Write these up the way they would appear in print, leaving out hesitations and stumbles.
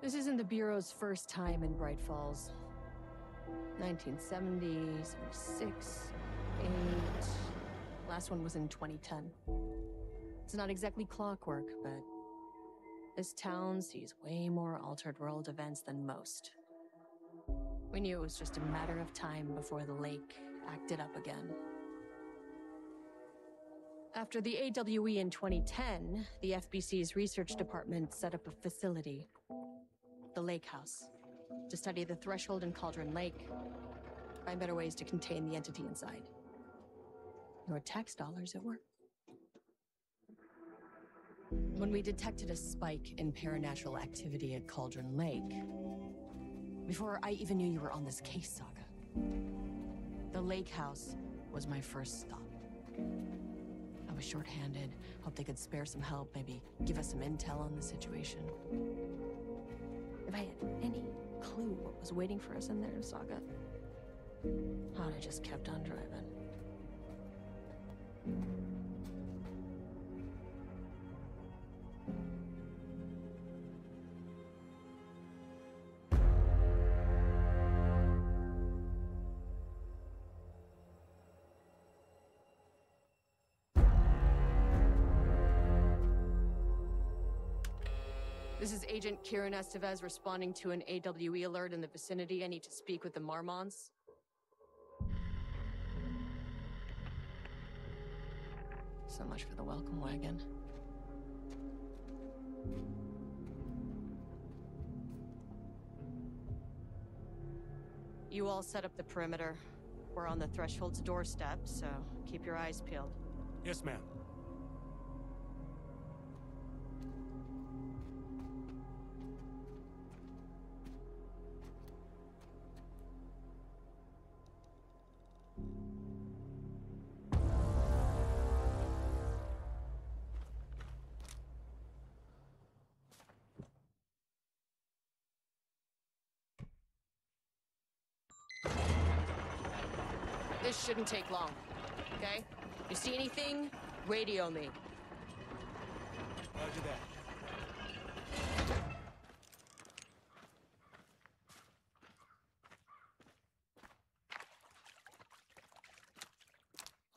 This isn't the Bureau's first time in Bright Falls. 1970, 76, 8... Last one was in 2010. It's not exactly clockwork, but this town sees way more altered world events than most. We knew it was just a matter of time before the lake acted up again. After the AWE in 2010, the FBC's research department set up a facility, the Lake House, to study the threshold in Cauldron Lake, find better ways to contain the entity inside. Your tax dollars at work. When we detected a spike in paranatural activity at Cauldron Lake, before I even knew you were on this case, Saga, the Lake House was my first stop. I was short-handed, hoped they could spare some help, maybe give us some intel on the situation. If I had any clue what was waiting for us in there, Saga, I'd have just kept on driving. This is Agent Kieran Estevez responding to an AWE alert in the vicinity. I need to speak with the Marmons. So much for the welcome wagon. You all set up the perimeter. We're on the threshold's doorstep, so keep your eyes peeled. Yes, ma'am. This shouldn't take long, okay? You see anything, radio me. Roger that.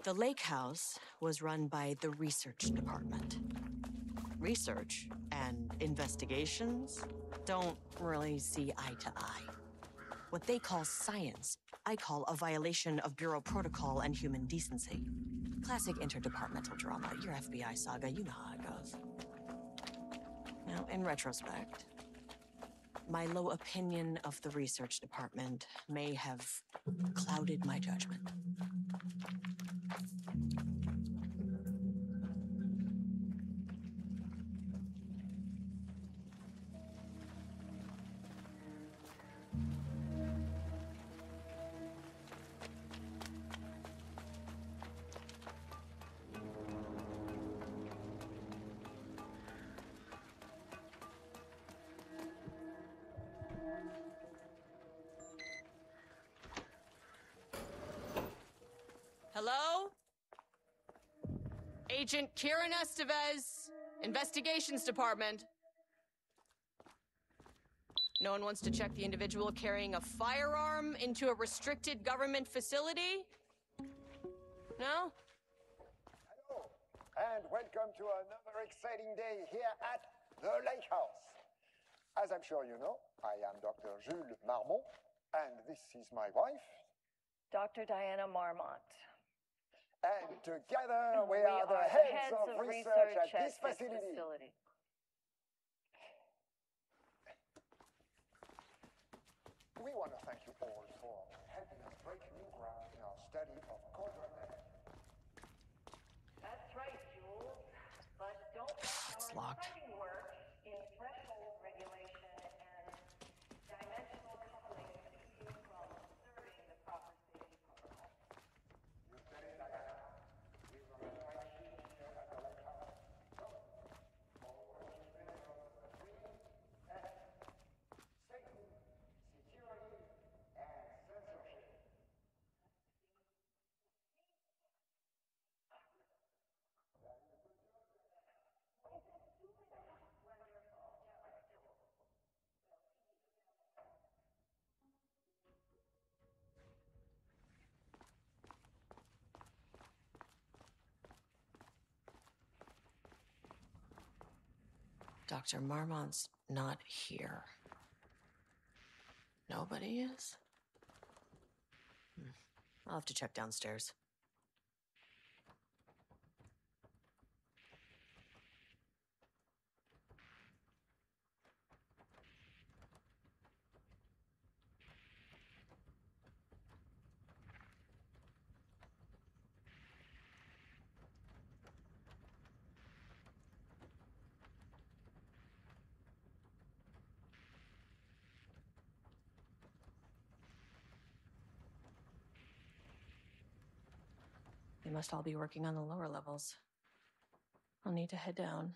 The Lake House was run by the research department. Research and investigations don't really see eye to eye. What they call science, I call a violation of Bureau protocol and human decency. Classic interdepartmental drama. Your FBI saga, you know how it goes. Now, in retrospect, my low opinion of the research department may have clouded my judgment. Hello? Agent Kieran Estevez, Investigations Department. No one wants to check the individual carrying a firearm into a restricted government facility? No? Hello, and welcome to another exciting day here at the Lake House. As I'm sure you know, I am Dr. Jules Marmont, and this is my wife, Dr. Diana Marmont. And together we are the heads of research at this facility. We want to thank you all for helping us break new ground in our study of Cauldron Lake. That's right, Jules. But don't It's let our locked. exciting work in threshold regulation and dimensional coupling keep you from observing the proper safety protocol. You said it, Diana. We run a tight ship here at the Lake House. So, always remember the 3 S: safety, security, and censorship. Dr. Marmont's not here. Nobody is? I'll have to check downstairs. They must all be working on the lower levels. I'll need to head down.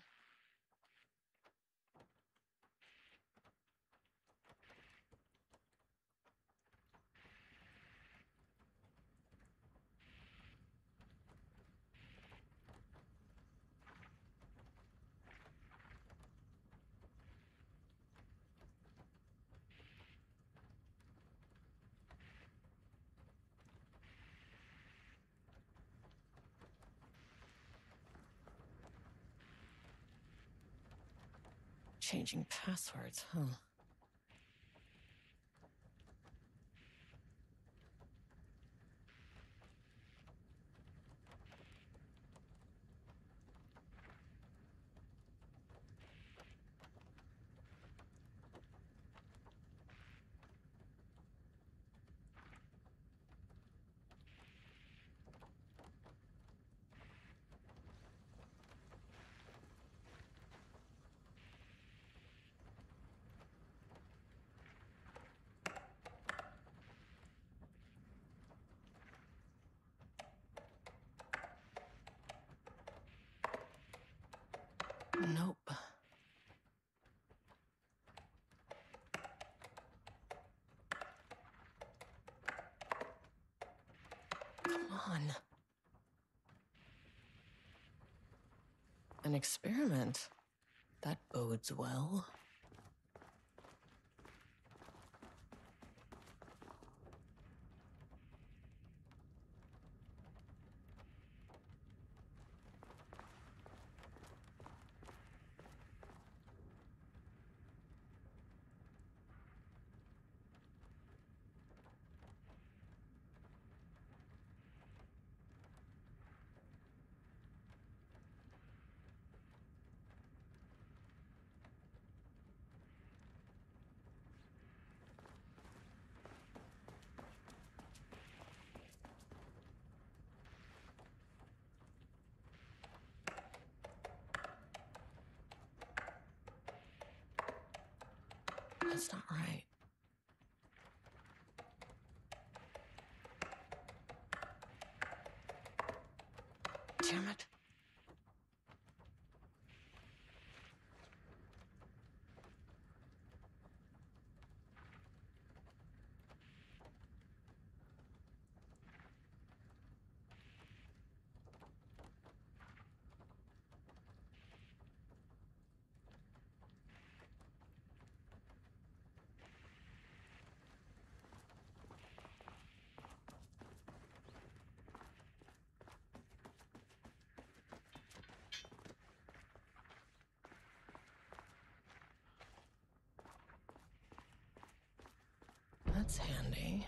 Changing passwords, huh? Nope. Come on. An experiment. That bodes well. That's not right. Damn it. That's handy.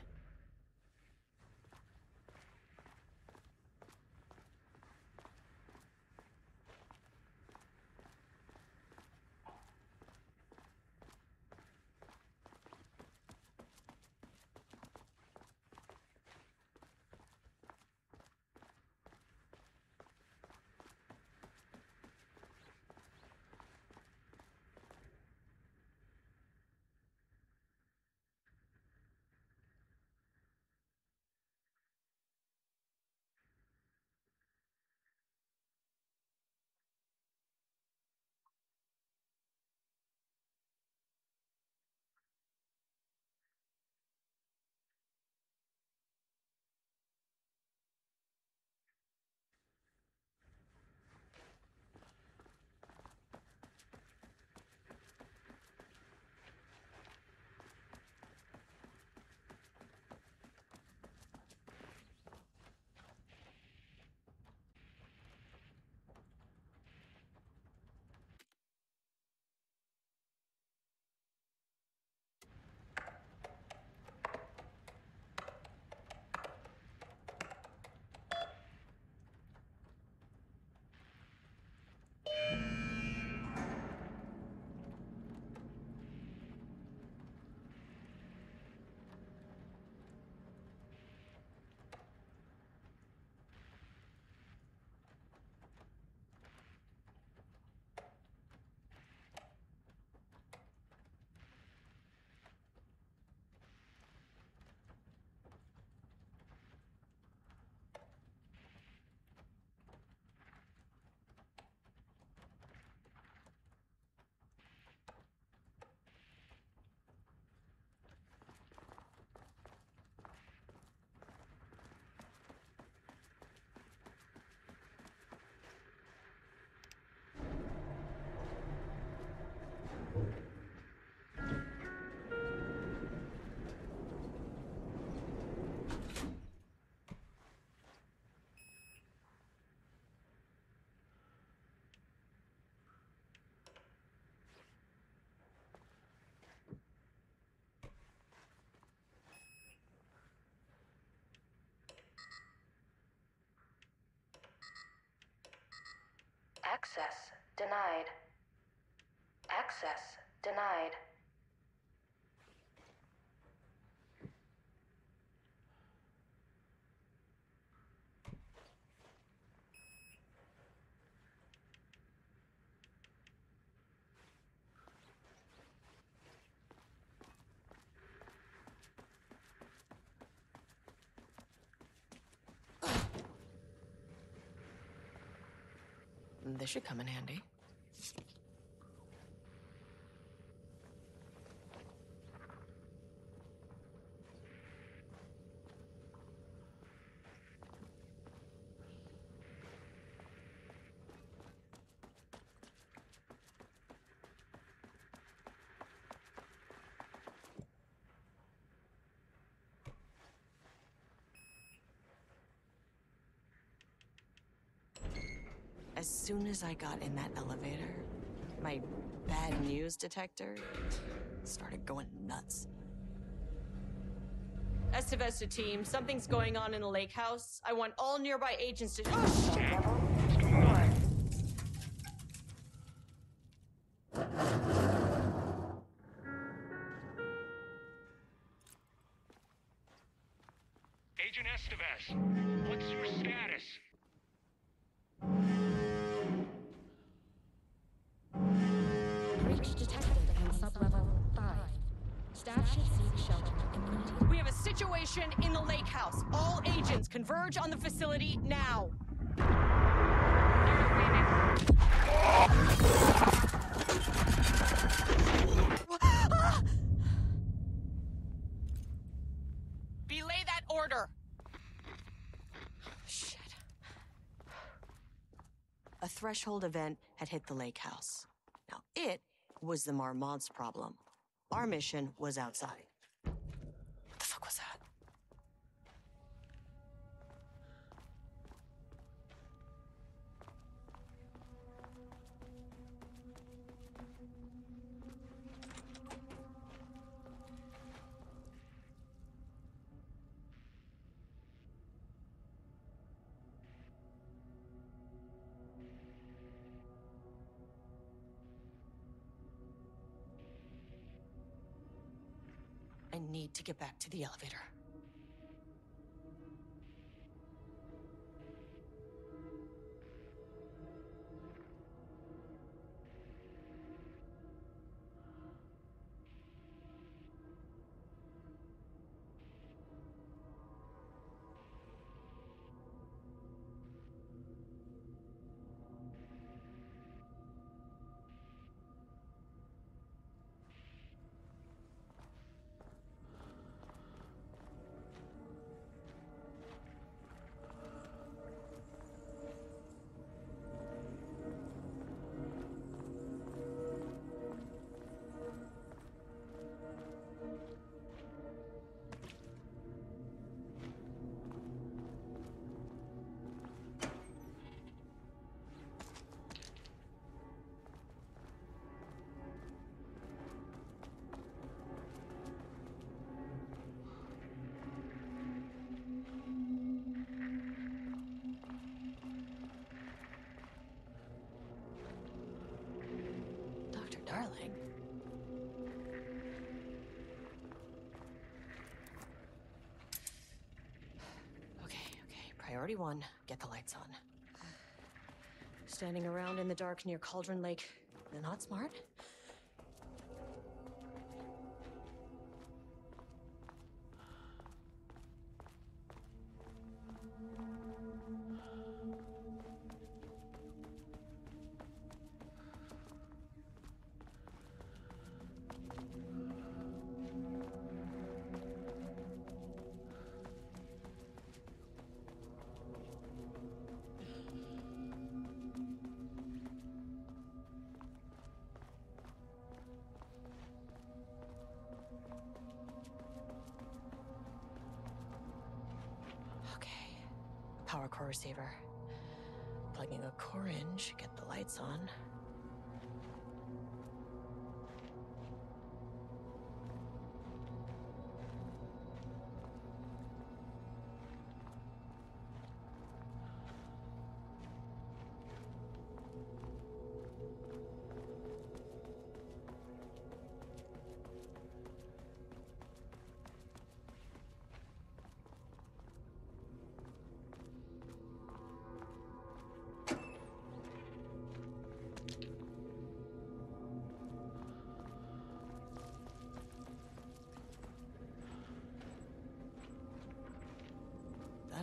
Access denied. Access denied. This should come in handy. As soon as I got in that elevator, my bad news detector started going nuts. Estivesta team, something's going on in the lake house. I want all nearby agents to— oh, shit! Agent Estevez, what's your status? Breach detected in sublevel 5. Staff should seek shelter immediately. We have a situation in the lake house. All agents converge on the facility now. Belay that order. Shit. A threshold event had hit the lake house. Now, it was the Marmont's problem. Our mission was outside. What the fuck was that? I need to get back to the elevator. Darling. Okay. Priority 1, get the lights on. Standing around in the dark near Cauldron Lake, not smart. Power core receiver. Plugging a core in should get the lights on.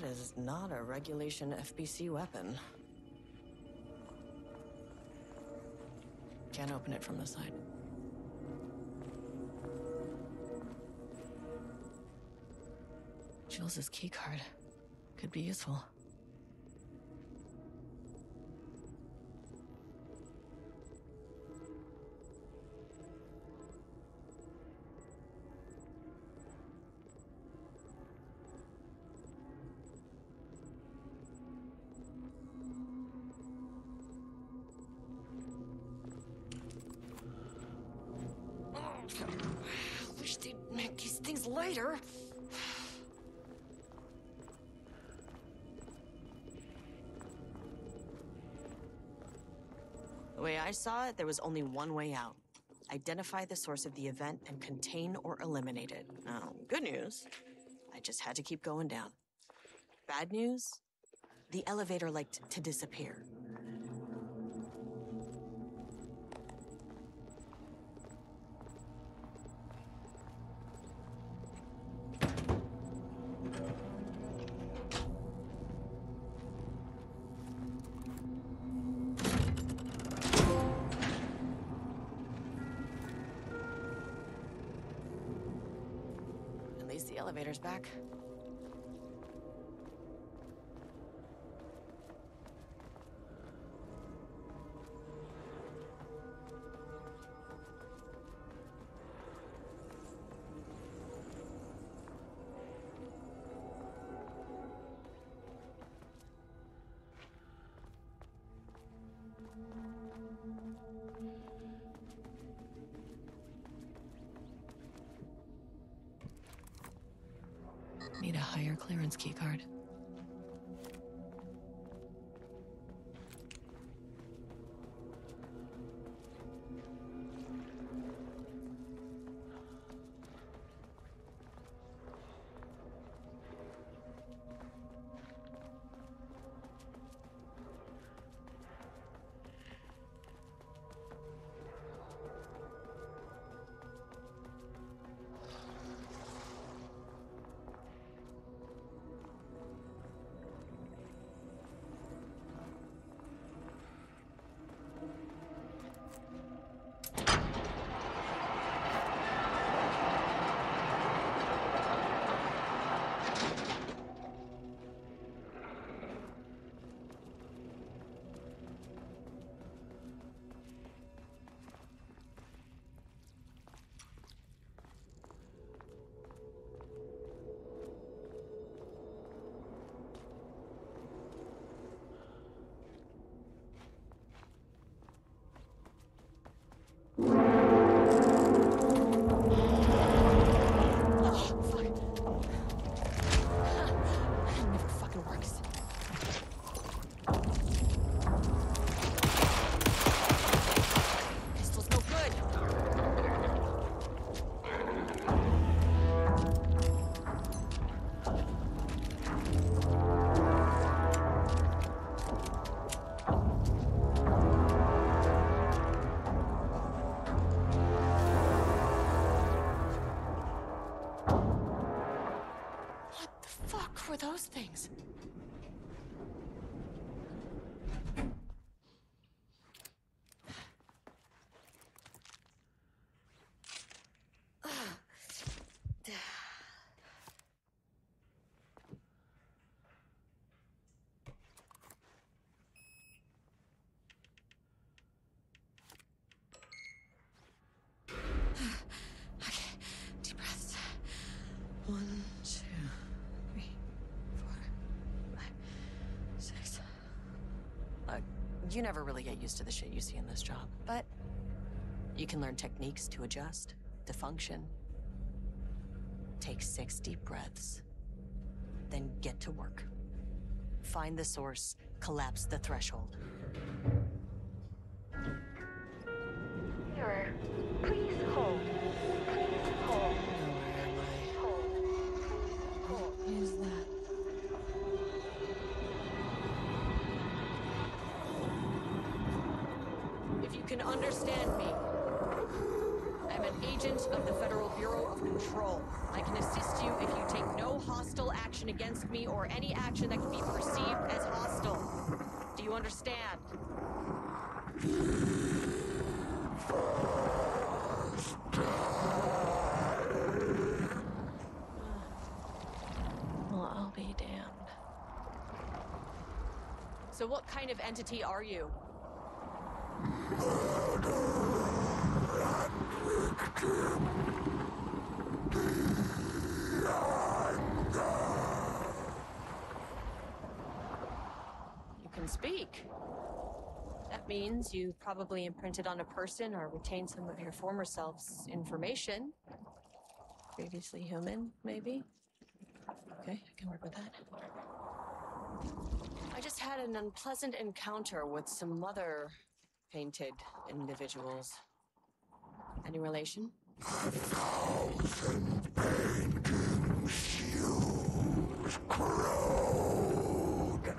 is not a regulation FBC weapon. Can't open it from the side. Jules's keycard could be useful. Wish they'd make these things lighter. The way I saw it, there was only one way out. Identify the source of the event and contain or eliminate it. Now, good news, I just had to keep going down. Bad news, the elevator liked to disappear. At least the elevator's back. Need a higher clearance keycard. Were those things? Okay, deep breaths. 1, 2, 3, 4, 5, 6. Look, you never really get used to the shit you see in this job, but you can learn techniques to adjust, to function. Take 6 deep breaths, then get to work. Find the source, collapse the threshold. Mirror, please hold. Please hold. Where am I? Hold. Hold. What is that? If you can understand me, I am an agent of the Federal Bureau of Control. I can assist you if you take no hostile action against me or any action that can be perceived as hostile. Do you understand? Well, I'll be damned. So what kind of entity are you? You can speak. That means you probably imprinted on a person or retained some of your former self's information. Previously human, maybe? Okay, I can work with that. I just had an unpleasant encounter with some other painted individuals. Any relation? 1,000 paintings use crude.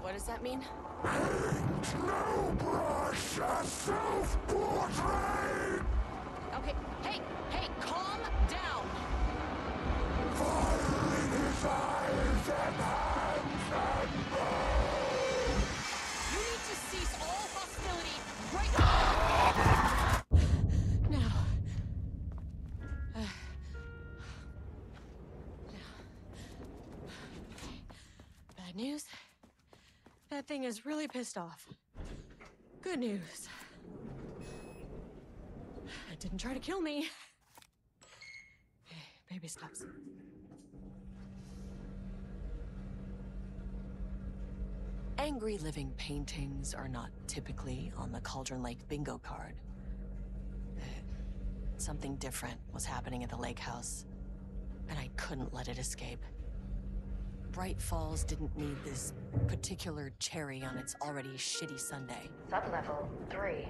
What does that mean? Paint no brush, a self-portrait. Okay, hey, calm down! Firing his eyes and hands and bones. You need to cease all hostility right now. Bad news. That thing is really pissed off. Good news. It didn't try to kill me. Baby steps. Angry living paintings are not typically on the Cauldron Lake bingo card. Something different was happening at the lake house, and I couldn't let it escape. Bright Falls didn't need this particular cherry on its already shitty Sunday. Sublevel 3.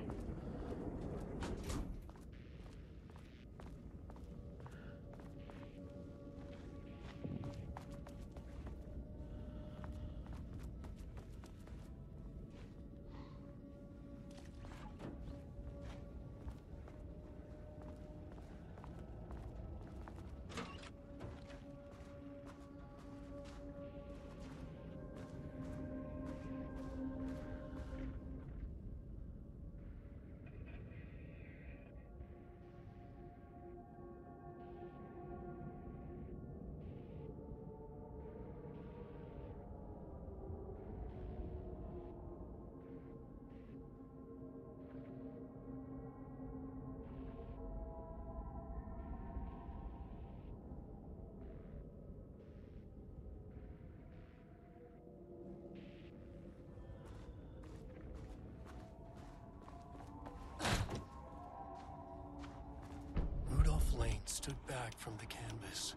Stood back from the canvas.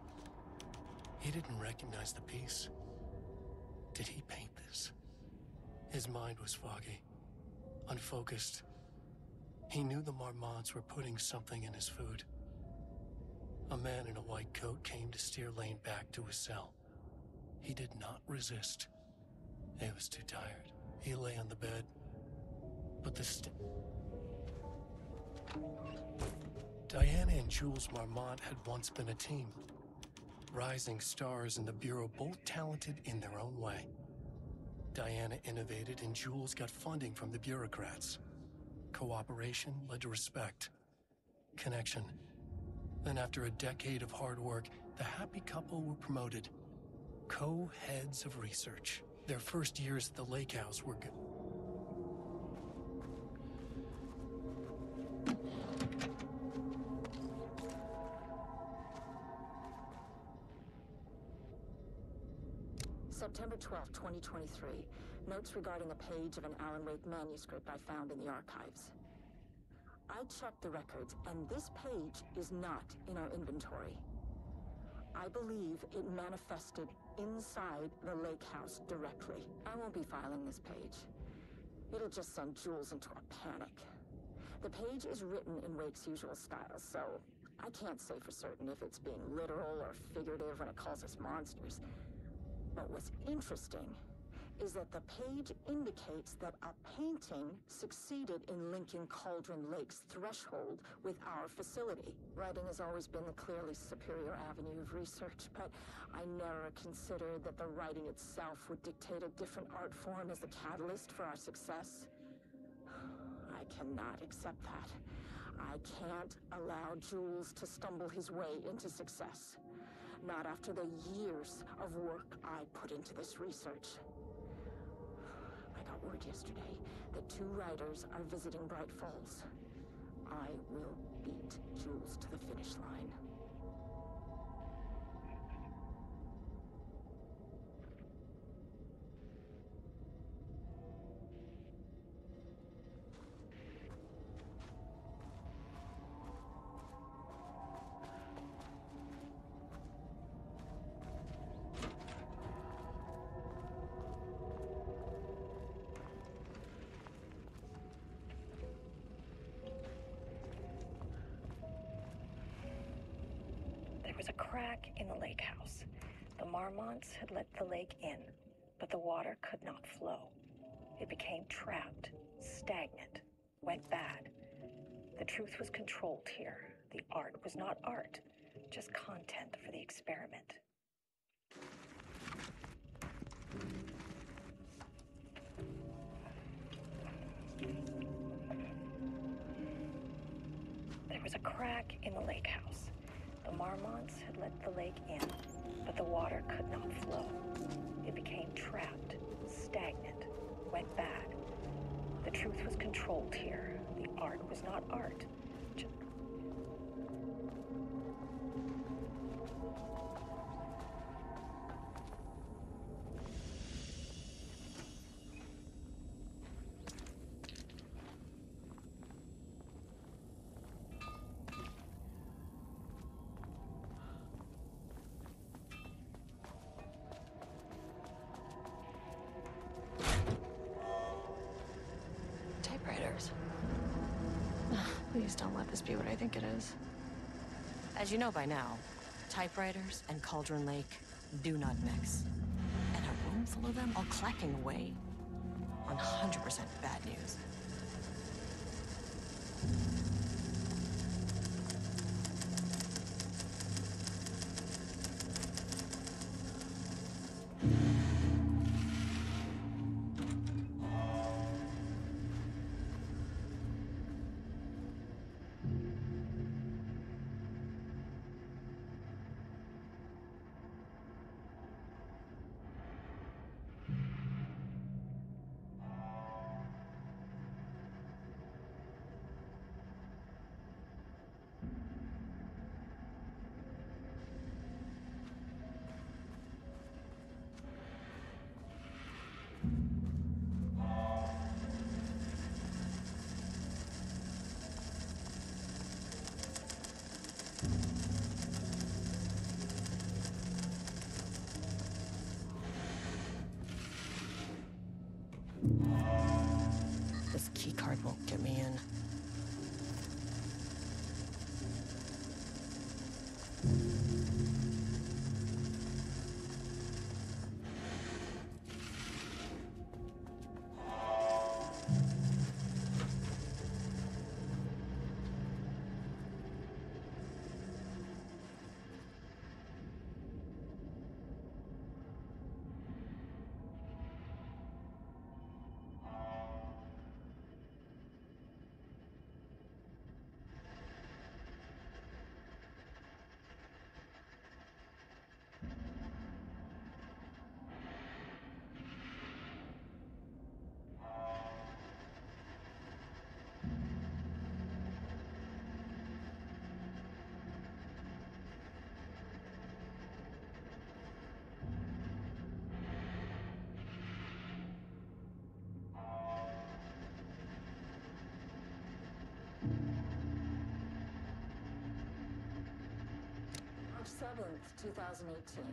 He didn't recognize the piece. Did he paint this? His mind was foggy, unfocused. He knew the Marmots were putting something in his food. A man in a white coat came to steer Lane back to his cell. He did not resist. He was too tired. He lay on the bed, but Diana and Jules Marmont had once been a team. Rising stars in the Bureau, both talented in their own way. Diana innovated and Jules got funding from the bureaucrats. Cooperation led to respect. Connection. Then after a decade of hard work, the happy couple were promoted. Co-heads of research. Their first years at the lake house were good. September 12, 2023. Notes regarding a page of an Alan Wake manuscript I found in the archives. I checked the records, and this page is not in our inventory. I believe it manifested inside the lake house directly. I won't be filing this page. It'll just send Jules into a panic. The page is written in Wake's usual style, so I can't say for certain if it's being literal or figurative when it calls us monsters. But what's interesting is that the page indicates that a painting succeeded in linking Cauldron Lake's threshold with our facility. Writing has always been the clearly superior avenue of research, but I never considered that the writing itself would dictate a different art form as the catalyst for our success. I cannot accept that. I can't allow Jules to stumble his way into success. Not after the years of work I put into this research. I got word yesterday that 2 writers are visiting Bright Falls. I will beat Jules to the finish line. There was a crack in the lake house. The marmots had let the lake in, but the water could not flow. It became trapped, stagnant, went bad. The truth was controlled here. The art was not art, just content for the experiment. There was a crack in the lake house. The marmots had let the lake in, but the water could not flow. It became trapped, stagnant, went bad. The truth was controlled here. The art was not art. Typewriters. Please don't let this be what I think it is. As you know by now, typewriters and Cauldron Lake do not mix. And a room full of them all clacking away on 100% bad news. This keycard won't get me in. March 7th, 2018.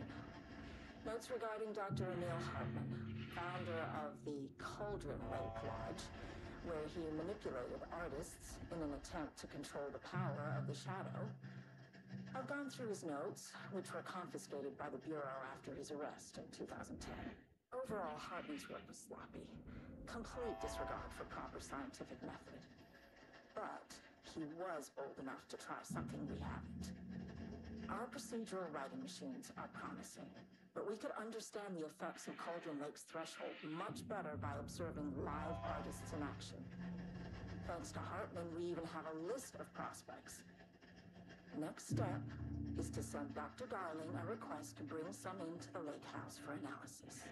Notes regarding Dr. Emil Hartman, founder of the Cauldron Lake Lodge, where he manipulated artists in an attempt to control the power of the shadow. I've gone through his notes, which were confiscated by the Bureau after his arrest in 2010. Overall, Hartley's work was sloppy. Complete disregard for proper scientific method. But he was bold enough to try something we haven't. Our procedural writing machines are promising, but we could understand the effects of Cauldron Lake's threshold much better by observing live artists in action. Thanks to Hartman, we even have a list of prospects. Next step is to send Dr. Darling a request to bring some into the lake house for analysis.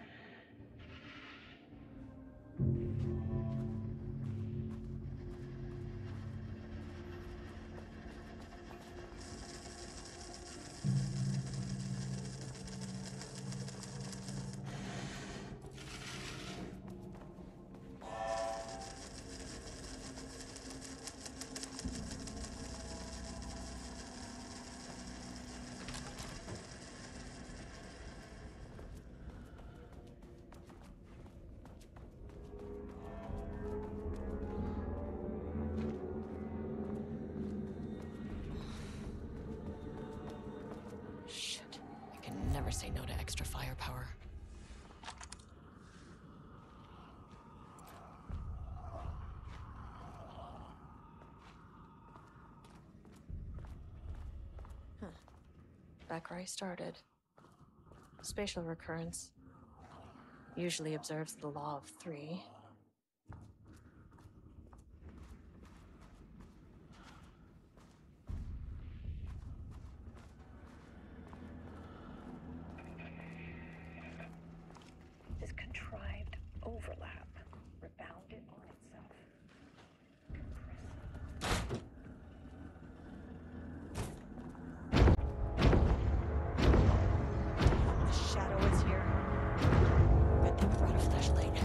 Shit. I can never say no to extra firepower. Back where I started. Spatial recurrence usually observes the law of three. This contrived overlap rebounded on itself. The shadow is here. Good thing I brought a flashlight.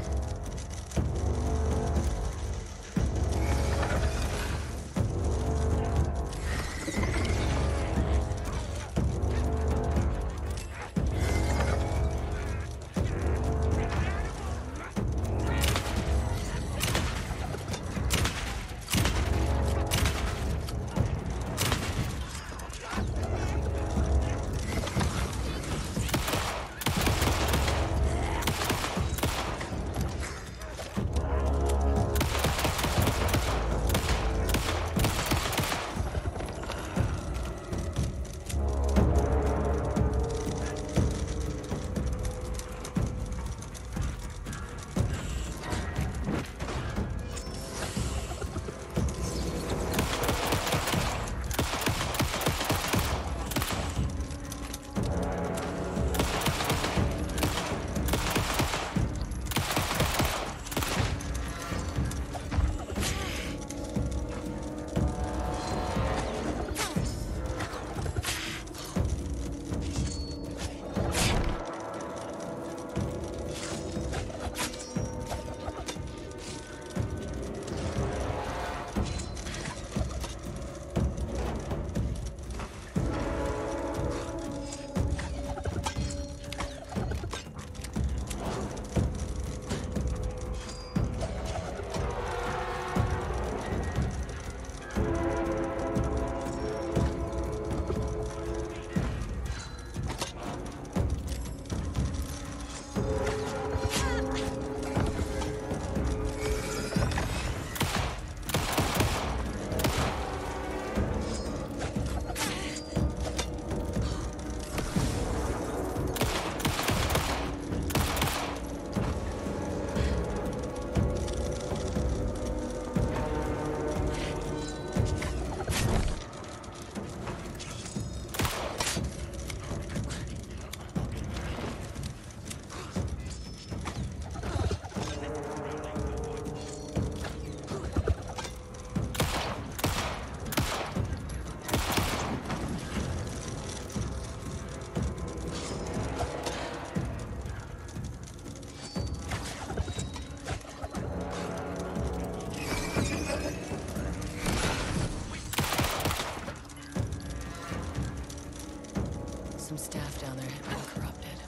Some staff down there had been corrupted.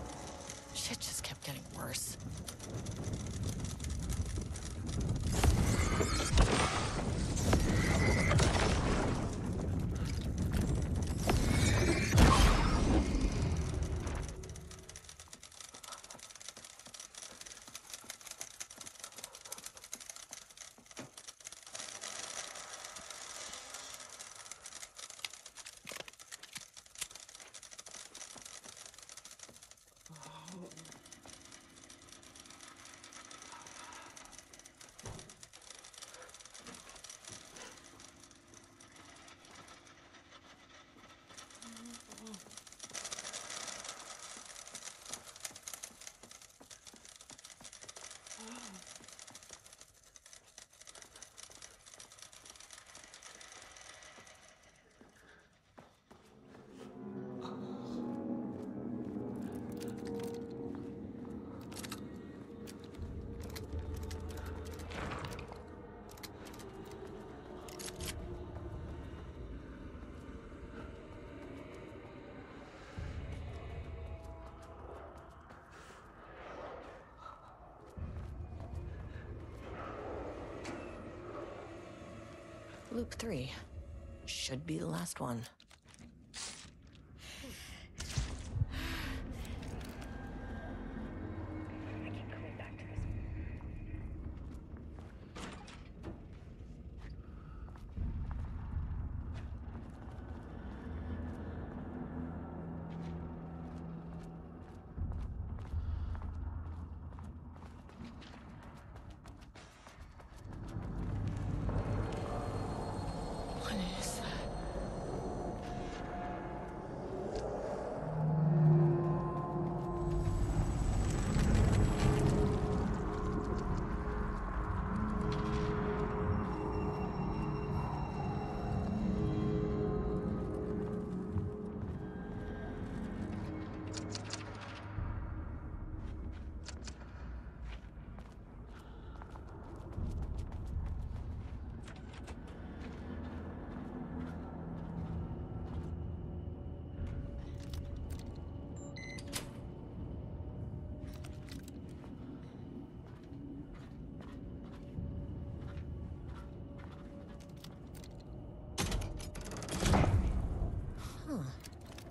Shit just kept getting worse. Loop 3. Should be the last one. I keep coming back to this. What is that?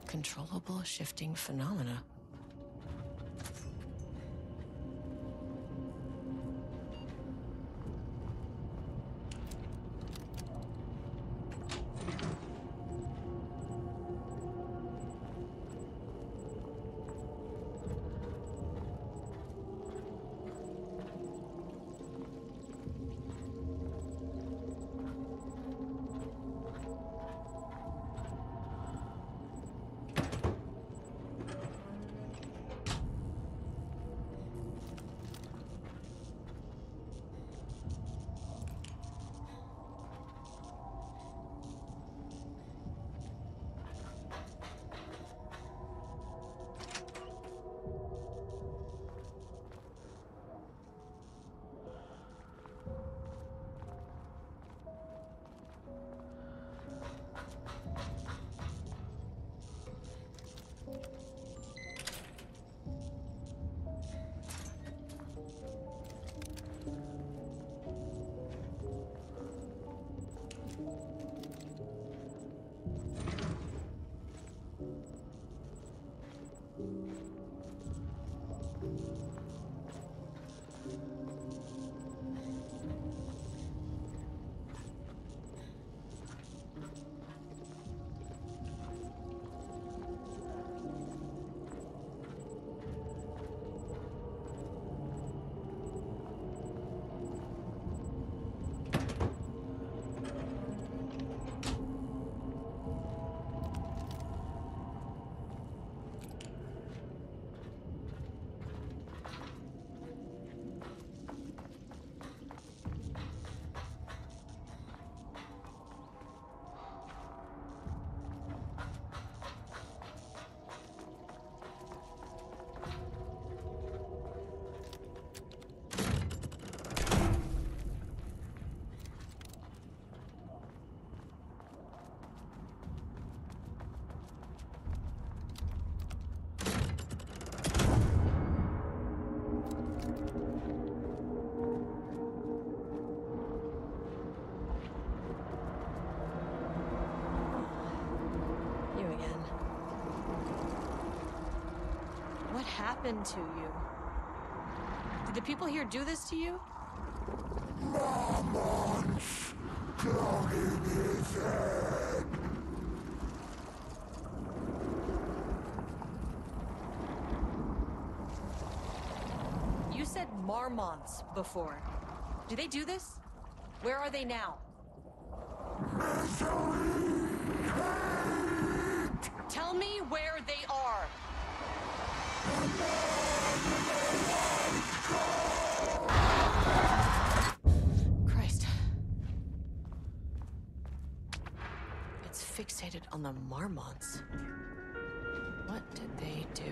Controllable shifting phenomena. What happened to you? Did the people here do this to you? Marmon's clogging his head. You said marmots before. Do they do this? Where are they now? Misery, hate. Tell me where they are. Christ. It's fixated on the marmots. What did they do?